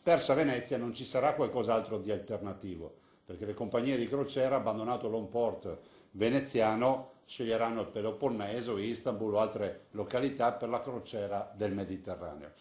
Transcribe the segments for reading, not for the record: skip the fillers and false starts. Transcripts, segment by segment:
persa Venezia non ci sarà qualcos'altro di alternativo, perché le compagnie di crociera, abbandonato l'home port veneziano, sceglieranno il Peloponneso, Istanbul o altre località per la crociera del Mediterraneo.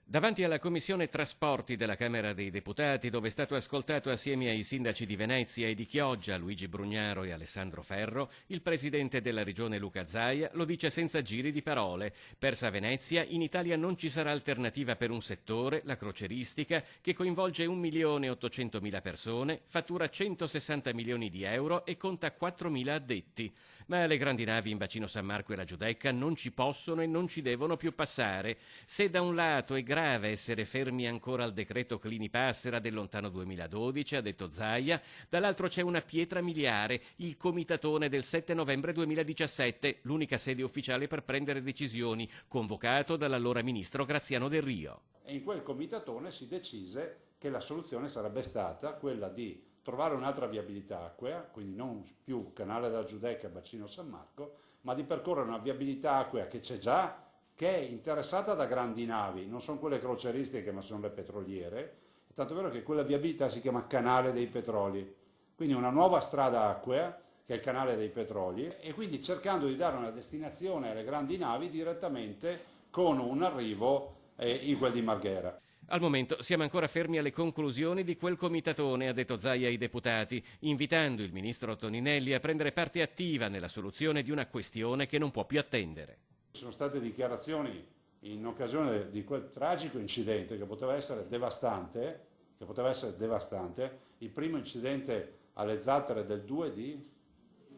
Davanti alla Commissione Trasporti della Camera dei Deputati, dove è stato ascoltato assieme ai sindaci di Venezia e di Chioggia, Luigi Brugnaro e Alessandro Ferro, il presidente della regione Luca Zaia lo dice senza giri di parole. Persa Venezia, in Italia non ci sarà alternativa per un settore, la croceristica, che coinvolge 1.800.000 persone, fattura 160 milioni di euro e conta 4.000 addetti. Ma le grandi navi in bacino San Marco e la Giudecca non ci possono e non ci devono più passare. Se da un lato è grave essere fermi ancora al decreto Clini-Passera del lontano 2012, ha detto Zaia, dall'altro c'è una pietra miliare, il comitatone del 7 novembre 2017, l'unica sede ufficiale per prendere decisioni, convocato dall'allora ministro Graziano Del Rio. E in quel comitatone si decise che la soluzione sarebbe stata quella di trovare un'altra viabilità acquea, quindi non più canale della Giudecca e bacino San Marco, ma di percorrere una viabilità acquea che c'è già, che è interessata da grandi navi, non sono quelle croceristiche ma sono le petroliere, tanto è vero che quella viabilità si chiama Canale dei Petroli, quindi una nuova strada acquea che è il Canale dei Petroli, e quindi cercando di dare una destinazione alle grandi navi direttamente con un arrivo in quel di Marghera. Al momento siamo ancora fermi alle conclusioni di quel comitatone, ha detto Zaia ai deputati, invitando il ministro Toninelli a prendere parte attiva nella soluzione di una questione che non può più attendere. Ci sono state dichiarazioni in occasione di quel tragico incidente che poteva essere devastante, il primo incidente alle Zattere del 2 di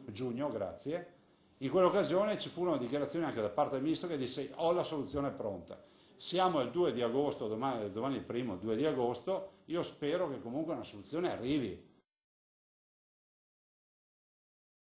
giugno, grazie. In quell'occasione ci furono dichiarazioni anche da parte del ministro che disse: ho la soluzione pronta. Siamo il 2 di agosto, domani è il primo, il 2 di agosto, io spero che comunque una soluzione arrivi,